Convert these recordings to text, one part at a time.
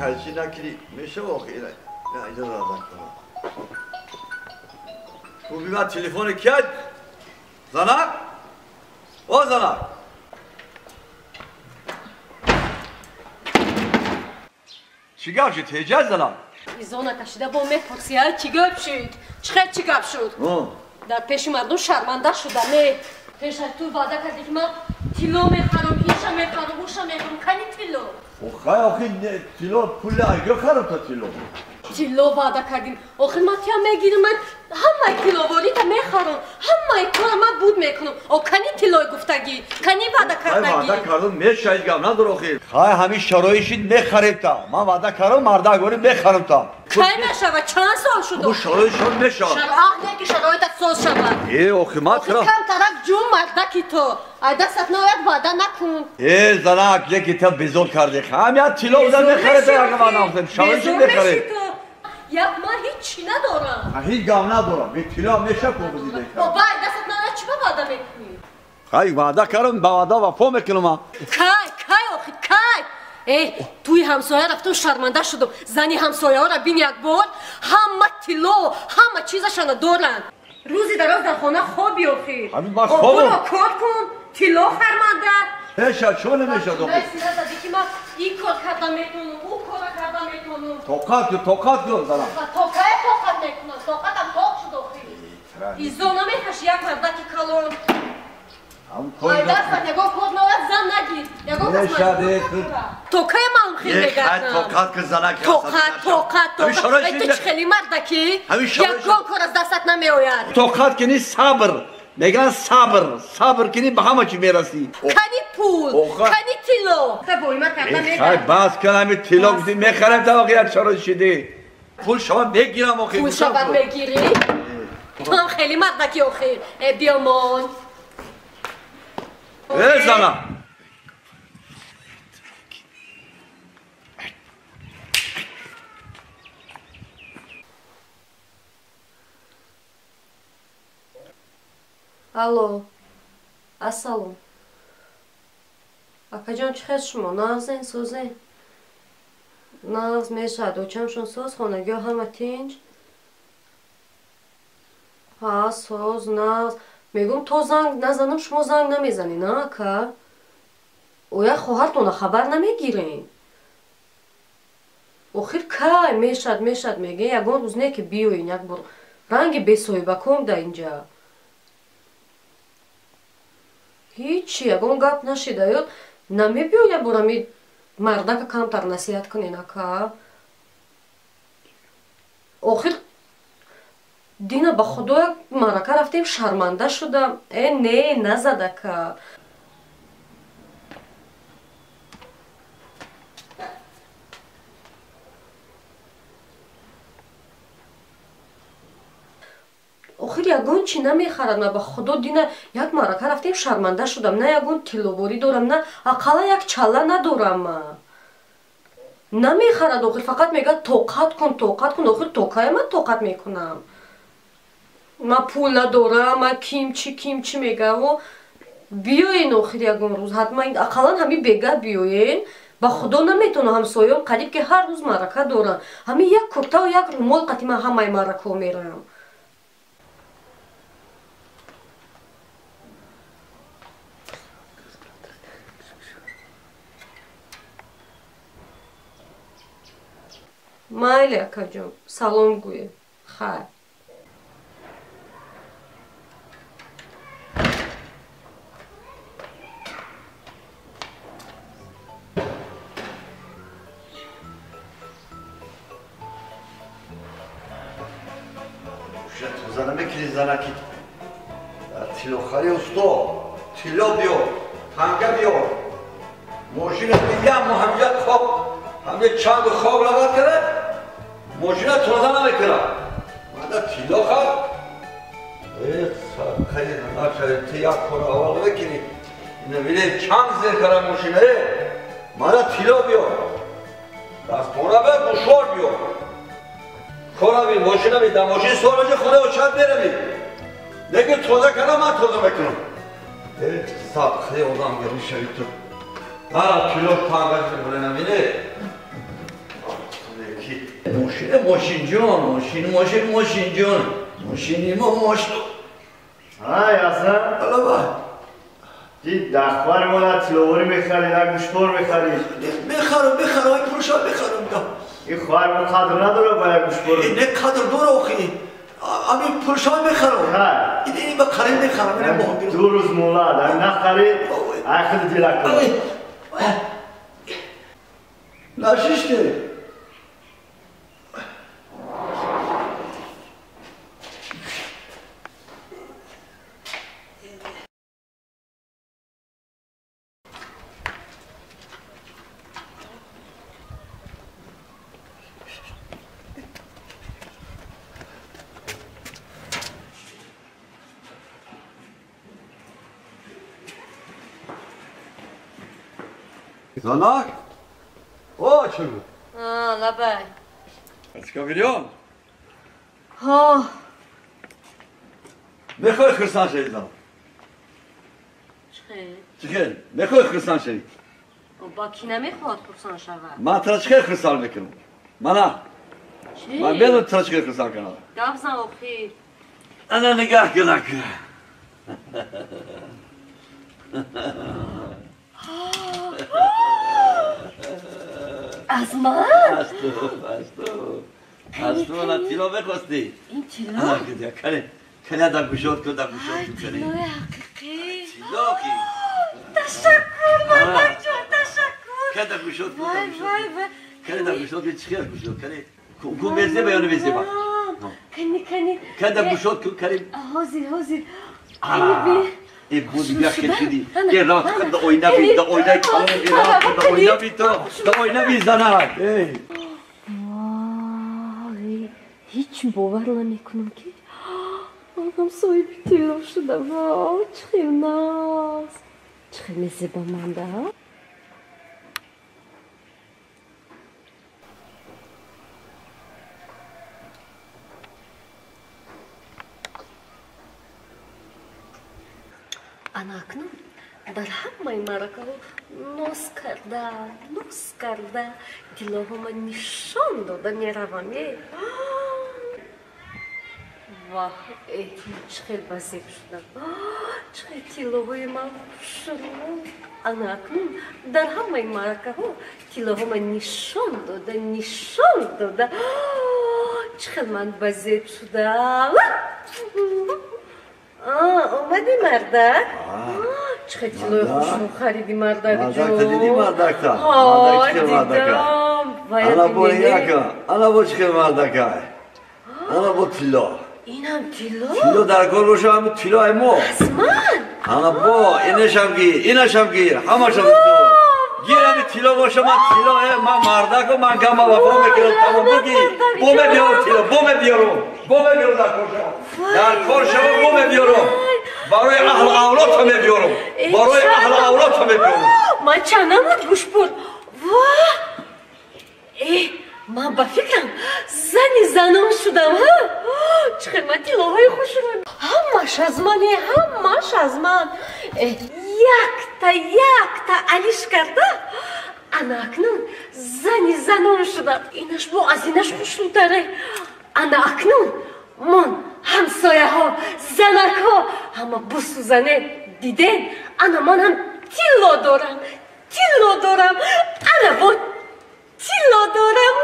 خرچی نکردی میشه واقعی نه اینجا را کنم خوبی من تلفن کرد زنک او زنک چی گفت شد هجاز زنک ایزانا کشیده با میپرسیه چی گفت شد چی گفت شد در پیش مردم شرمنده شده نه پیش تو وعده کردی که من تیلو میخرم ایشا میخرم اوشا میخرم کنی تیلو خواهی آخی تیلو پول اگه خرم تا تیلو تیلو وعده کردیم آخر من تیا میگیرم من همه تیلو واری تا میخرم همه کار من بود میکنم او کنی تیلوی گفتگی کنی وعده کردگی وعده کردم میشه هیچ گم ندار آخیر خواهی همین شرایشید میخریم تا من وعده کردم مرده گوری میخرم تا کی میشه و چند سال شده او شرایشون میشه شرایط که شرایطت ساز شود ای آخی من کم طرف جون مرده کی تو ای دستت ناید وعده نکن ای زنک یکی تا بیزور کرده همین تیلو بودن میخره تا اگه من نفتم شرایشید میخره یک من هیچی ندارم هیچ گم ندارم به تیلا میشه کوبیده کرد بابا دستت ناید چی با وعده میکنی خواهی وعده کردم با وعده وفا میکنم کی آخی کی ای توی همسایه رفتم شرمنده شدم زنی همسایه ها را بین یک بار همه تیلو همه چیزشان دارن روزی دراز در خانه خوابی آخی همین من خوابم کار کن تیلو خرمنده میشه چون نمیشه دو سیده زدی که من این کار کردم میتونم او کار کردم میتونم توقعت کن زنم توقعت میکنم توقعتم توق شد آخی ایزو نمیکش یک مرده که کلون ای دستت نگاه کن نوید زن نگیر نگاه کن توقع من خیلی بگردم توقعت که زنک توقعت ای تو خیلی مرده که یک گاه کار از دستت نمی آید توقعت که نیست صبر میگن صبر کنی به همه چی میرسی کنی پول کنی تیلو خبوی من کردم میگم بس کنم تیلو گفتی میخرم تا واقعیت شروع شده پول شما بگیرم آخی پول شما بگیری؟ تو هم خیلی مردکی آخی بیامان ای زنم الو السلام اکا جان چی خیلی شما نغزین سوزین نغز میشه دوچمشون سوز خونگی همه تینج ها سوز نغز میگم تو زنگ نزنم شما زنگ نمیزنی نه اکا او یک خواهرتون خبر نمیگیرین آخر که میشد میگه یکان روز نه که بیوین یک بار رنگ بسوی بکن در اینجا هیچی یکان گپ نشیده یاد نمی بیو یک بار همی مرده که کمتر نصیحت کنین اکا آخر دینا با خدا یک مرکه رفتیم شرمنده شدم نه نزده که آخر یگون چی نمیخرد من با خدا دینا یک مرکه رفتیم شرمنده شدم نه یگون تیلوباری دارم نه اقلا یک چله ندارم من نمیخرد آخر فقط میگه توقعت کن آخر توقعه من توقعت میکنم من پول ندارم من کیم چی میگه و بیاین آخر یگون روز حتما اقلا همین بگه بیاین با خدا نمیتونم همسایان قریب که هر روز مرکه دارن همین یک کرته و یک رومال قدیما همه مرکه میرم مایلی اکا جون سلام گوی خیر زنم میکنی زنکی تیلو خری استو تیلو بیو تنگه بیو ماشین میگم همجا خواب همه چند خواب لغت کرد ماشین توزه نمیکنه من تیلو خواهد خیلی نشده تیک کنه اول بکنی نمیده چند زیر کرد ماشینه من تیلو بیو دست پونه به گوشوار بیو کنه بی ماشینه بی در ماشین سوالجه خونه و چند بیره بی نگه توزه کنم من توزه میکنم خیلی آدم گرمی شوید تو تیلو تنگه بکنه نمینه ماشین جان ماشین جان ماشینی ما ماشین های اصلا حالا با دید دخبر ما تلواری میخری نه گوشبار میخری بخرم این پروشا بخرم دا این خواهر ما قدر نداره باید گوشبار نه قدر داره آخی همین پروشا بخرم این با قریم بخرم اینه مهم دو روز مولا در نخری اخیر دیلک کنم نشیشته Zanak? O, çocuk. Labay. Çıkabiliyor musun? Ha. Ne kadar kırsan şey lan? Çıkın. Ne kadar kırsan şey? با کی نمیخواد پرسان شود من تراشکر کردم میکنم. مانا. من بیادم تراشکر کردم کنم. گفزن آخی انا نگاه کنک. از من؟ از تو نه تیلا بخواستی. این تیلا؟ انا کدیا کنه دا گوشت کنه دا گوشت کنه. تیلای حقیقی تیلا کی؟ تشکر مردک جان تشکر کنه دا گوشت کنه. وای کنه دا گوشت کنه چیکار گوشت کنه؟ کم بزنی بیانو بزنی با. کنه دا گوشت کنه. حاضر این بود بیا کشیدی. یه راه کنه اوینا بی دا اوینا کلام ایران دا اوینا بی تو دا اوینا بی زناد. هیچ باور نمیکنم که آدم صاحب تیلا شده و چه ناز چه زیبا مانده انا اکنون در همه مرکه ناز کرده دلهما نشان داده میروند واه چقدر بزرگ شدم چقدر تیلوهای من شدم انا اکنون در همه مرکه تیلوهما نشان داده چقدر من بزرگ شدم اومدی مردک؟ چقدر تیلوی خوشم خریدی مردک جون مردک دیدی مردک تا دیدم انا با چخیل مردک انا با تیلا اینم تیلا؟ تیلا در کار روشم همه تیلا ایمو از من؟ انا با اینشم گیر همه شم تو گیر همه تیلا باشه من تیلا من مردک و من گمه وفا میکنم تمام بگی بومه بیارم تیلا بومه بیارم در کار شما بومه بیارم برای اهل اولاد همه بیارم من چندم گوش بود واه من با فکرم زنم شدم چقدر من تیلاهای خوش من همش از من یک تا علیش کرده انا اکنون زنم شدم اینش با از اینش خوشلوتره انا اکنون من همسایه ها زنک ها همه بسوزنه دیدن من هم تیلا دارم انا با تیلا دارم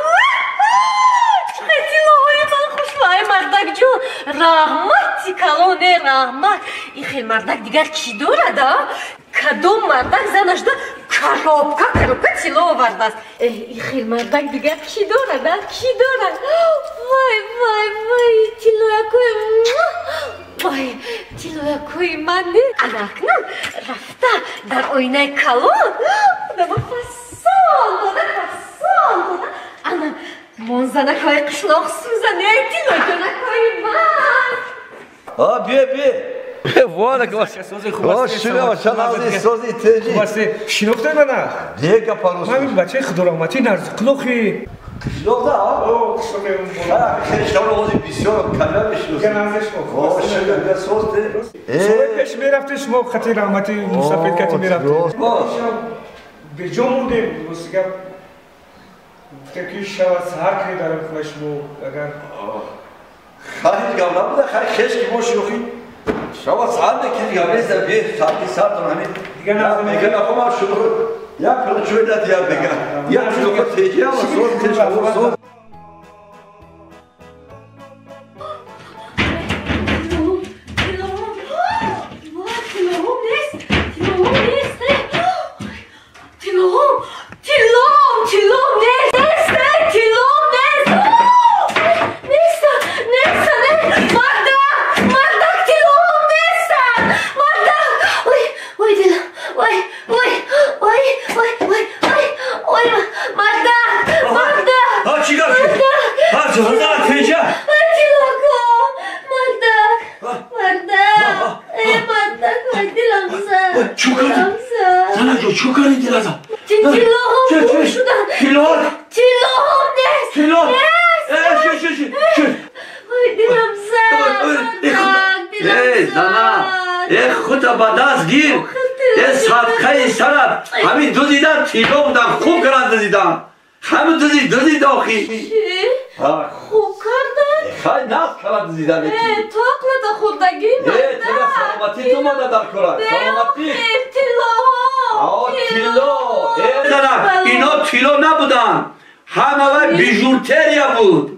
چقدر تیلاهای من خوشلوه مردک جون رحمتی کلانه رحمت این خیلی مردک دیگر چی دارد کدوم مردک زنش دا کروبکا تیلا آورده است این خیلی مردک دیگر چی دارد وای تیلو یکوی من انا اکنون رفته در آینه کلان دما فسان داده انا منزنک های قشلاق سوزنه تیلو جنک های من بیا Voilà que você سازی تجی شناخته منه دیگه پاروس من بچه خدارامتی نرز کلوخی شناخته خیلی روزی بسیار کلام گنازش سوسته پیش میرفتش ما خطی رحمتی مسافر کتی میرفتیم به جا موندیم گفته که شب سهر که دارم خوش مو اگر خواهید گم نبوده خواهی خشکی ما شوخی شما ساعت که گم نیست بیه ساعتی ساعت رو همین دیگه نظر میگه نخوام هم شروع یا پلچوی داد یا بگم یا شروع تیجی هم سور تیج خور سور همین دوزیدن تیلو بودن خوب کردن دوزیدن همین دوزی داخی خوب کردن؟ خیلی نفت کردن دوزیدن تو اقلت خودگی تیلا سلامتی تو ماده در کره سلامتی تیلو اینا تیلو نبودن همه بیژوتریا بود